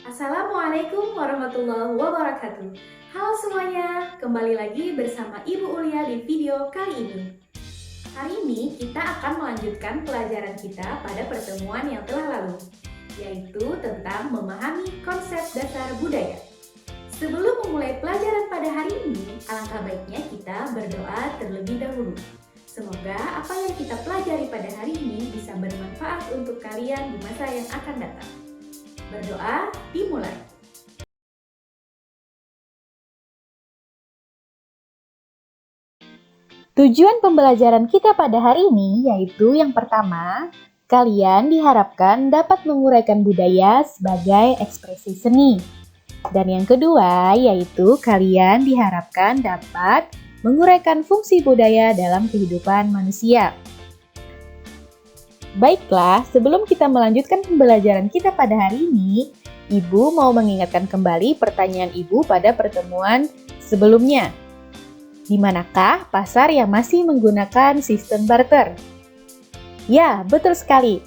Assalamualaikum warahmatullahi wabarakatuh. Halo semuanya, kembali lagi bersama Ibu Ulia di video kali ini. Hari ini kita akan melanjutkan pelajaran kita pada pertemuan yang telah lalu, yaitu tentang memahami konsep dasar budaya. Sebelum memulai pelajaran pada hari ini, alangkah baiknya kita berdoa terlebih dahulu. Semoga apa yang kita pelajari pada hari ini bisa bermanfaat untuk kalian di masa yang akan datang. Berdoa dimulai. Tujuan pembelajaran kita pada hari ini yaitu yang pertama, kalian diharapkan dapat menguraikan budaya sebagai ekspresi seni. Dan yang kedua, yaitu kalian diharapkan dapat menguraikan fungsi budaya dalam kehidupan manusia. Baiklah, sebelum kita melanjutkan pembelajaran kita pada hari ini, Ibu mau mengingatkan kembali pertanyaan Ibu pada pertemuan sebelumnya. Di manakah pasar yang masih menggunakan sistem barter? Ya, betul sekali.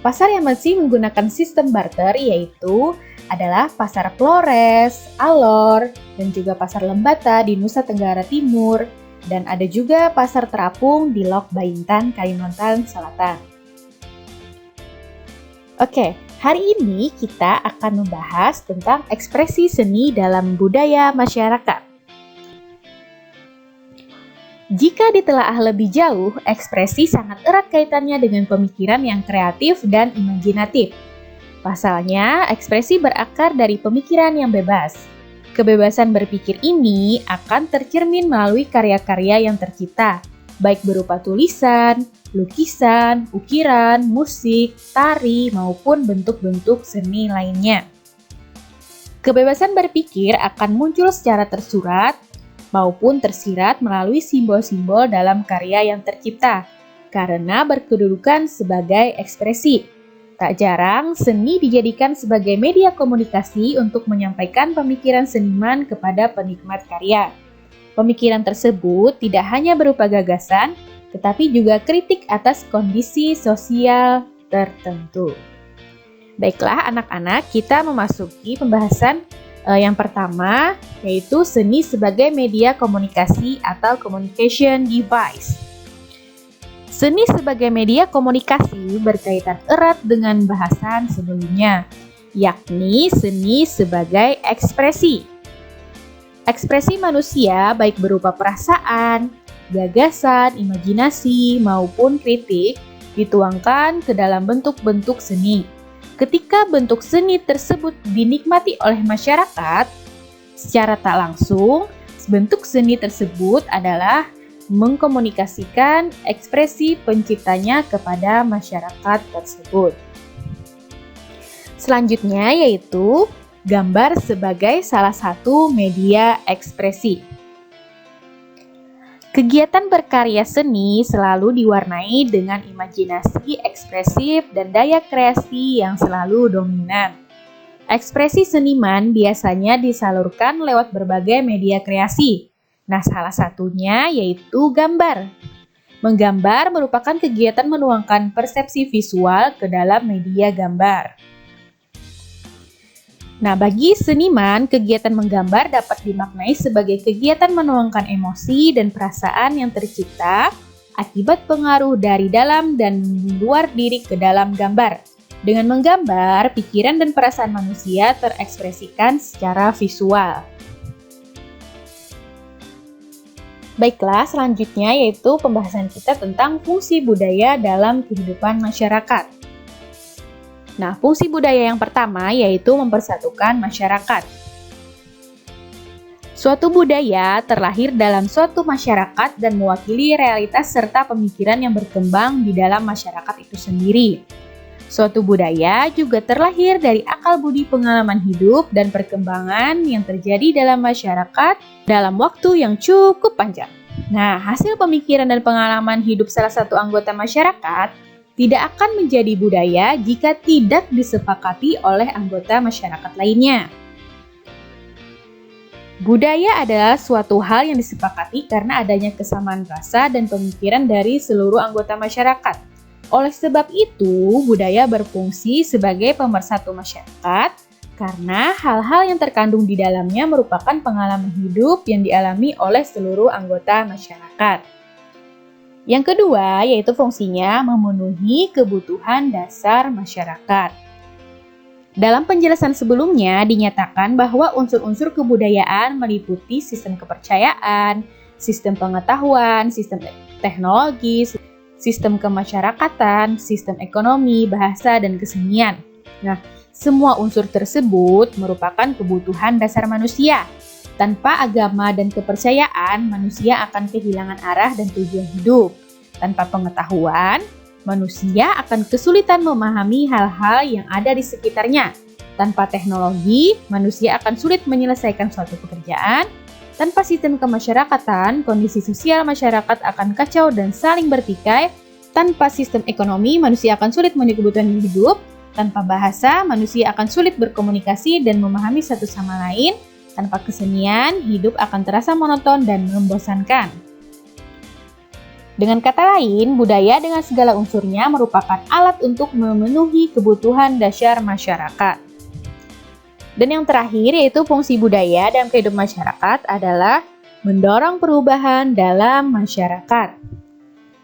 Pasar yang masih menggunakan sistem barter yaitu adalah Pasar Flores, Alor, dan juga Pasar Lembata di Nusa Tenggara Timur, dan ada juga Pasar Terapung di Lok Baintan, Kalimantan Selatan. Oke, hari ini kita akan membahas tentang ekspresi seni dalam budaya masyarakat. Jika ditelaah lebih jauh, ekspresi sangat erat kaitannya dengan pemikiran yang kreatif dan imajinatif. Pasalnya, ekspresi berakar dari pemikiran yang bebas. Kebebasan berpikir ini akan tercermin melalui karya-karya yang tercipta, baik berupa tulisan, lukisan, ukiran, musik, tari, maupun bentuk-bentuk seni lainnya. Kebebasan berpikir akan muncul secara tersurat maupun tersirat melalui simbol-simbol dalam karya yang tercipta, karena berkedudukan sebagai ekspresi. Tak jarang, seni dijadikan sebagai media komunikasi untuk menyampaikan pemikiran seniman kepada penikmat karya. Pemikiran tersebut tidak hanya berupa gagasan, tetapi juga kritik atas kondisi sosial tertentu. Baiklah anak-anak, kita memasuki pembahasan yang pertama, yaitu seni sebagai media komunikasi atau communication device. Seni sebagai media komunikasi berkaitan erat dengan bahasan sebelumnya, yakni seni sebagai ekspresi. Ekspresi manusia baik berupa perasaan, gagasan, imajinasi, maupun kritik dituangkan ke dalam bentuk-bentuk seni. Ketika bentuk seni tersebut dinikmati oleh masyarakat, secara tak langsung, bentuk seni tersebut adalah mengkomunikasikan ekspresi penciptanya kepada masyarakat tersebut. Selanjutnya yaitu gambar sebagai salah satu media ekspresi. Kegiatan berkarya seni selalu diwarnai dengan imajinasi ekspresif dan daya kreasi yang selalu dominan. Ekspresi seniman biasanya disalurkan lewat berbagai media kreasi. Nah, salah satunya yaitu gambar. Menggambar merupakan kegiatan menuangkan persepsi visual ke dalam media gambar. Nah, bagi seniman, kegiatan menggambar dapat dimaknai sebagai kegiatan menuangkan emosi dan perasaan yang tercipta akibat pengaruh dari dalam dan luar diri ke dalam gambar. Dengan menggambar, pikiran dan perasaan manusia terekspresikan secara visual. Baiklah, selanjutnya yaitu pembahasan kita tentang fungsi budaya dalam kehidupan masyarakat. Nah, fungsi budaya yang pertama yaitu mempersatukan masyarakat. Suatu budaya terlahir dalam suatu masyarakat dan mewakili realitas serta pemikiran yang berkembang di dalam masyarakat itu sendiri. Suatu budaya juga terlahir dari akal budi pengalaman hidup dan perkembangan yang terjadi dalam masyarakat dalam waktu yang cukup panjang. Nah, hasil pemikiran dan pengalaman hidup salah satu anggota masyarakat tidak akan menjadi budaya jika tidak disepakati oleh anggota masyarakat lainnya. Budaya adalah suatu hal yang disepakati karena adanya kesamaan rasa dan pemikiran dari seluruh anggota masyarakat. Oleh sebab itu, budaya berfungsi sebagai pemersatu masyarakat karena hal-hal yang terkandung di dalamnya merupakan pengalaman hidup yang dialami oleh seluruh anggota masyarakat. Yang kedua, yaitu fungsinya memenuhi kebutuhan dasar masyarakat. Dalam penjelasan sebelumnya dinyatakan bahwa unsur-unsur kebudayaan meliputi sistem kepercayaan, sistem pengetahuan, sistem teknologi, sistem kemasyarakatan, sistem ekonomi, bahasa, dan kesenian. Nah, semua unsur tersebut merupakan kebutuhan dasar manusia. Tanpa agama dan kepercayaan, manusia akan kehilangan arah dan tujuan hidup. Tanpa pengetahuan, manusia akan kesulitan memahami hal-hal yang ada di sekitarnya. Tanpa teknologi, manusia akan sulit menyelesaikan suatu pekerjaan. Tanpa sistem kemasyarakatan, kondisi sosial masyarakat akan kacau dan saling bertikai. Tanpa sistem ekonomi, manusia akan sulit memenuhi kebutuhan hidup. Tanpa bahasa, manusia akan sulit berkomunikasi dan memahami satu sama lain. Tanpa kesenian, hidup akan terasa monoton dan membosankan. Dengan kata lain, budaya dengan segala unsurnya merupakan alat untuk memenuhi kebutuhan dasar masyarakat. Dan yang terakhir yaitu fungsi budaya dalam kehidupan masyarakat adalah mendorong perubahan dalam masyarakat.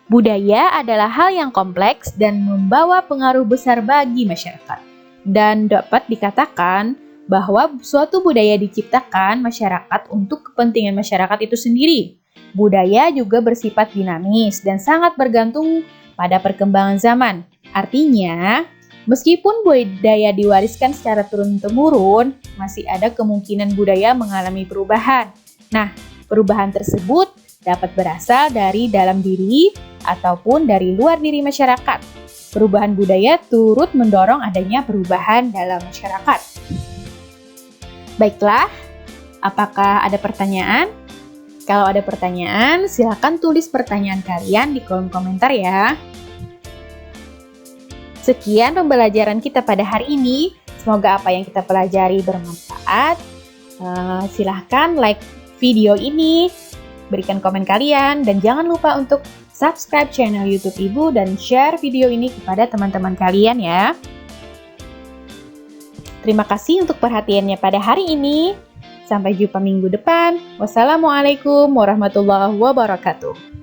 Budaya adalah hal yang kompleks dan membawa pengaruh besar bagi masyarakat. Dan dapat dikatakan bahwa suatu budaya diciptakan masyarakat untuk kepentingan masyarakat itu sendiri. Budaya juga bersifat dinamis dan sangat bergantung pada perkembangan zaman. Artinya, meskipun budaya diwariskan secara turun-temurun, masih ada kemungkinan budaya mengalami perubahan. Nah, perubahan tersebut dapat berasal dari dalam diri ataupun dari luar diri masyarakat. Perubahan budaya turut mendorong adanya perubahan dalam masyarakat. Baiklah, apakah ada pertanyaan? Kalau ada pertanyaan, silakan tulis pertanyaan kalian di kolom komentar ya. Sekian pembelajaran kita pada hari ini. Semoga apa yang kita pelajari bermanfaat. Silahkan like video ini, berikan komen kalian, dan jangan lupa untuk subscribe channel YouTube Ibu dan share video ini kepada teman-teman kalian ya. Terima kasih untuk perhatiannya pada hari ini. Sampai jumpa minggu depan. Wassalamualaikum warahmatullahi wabarakatuh.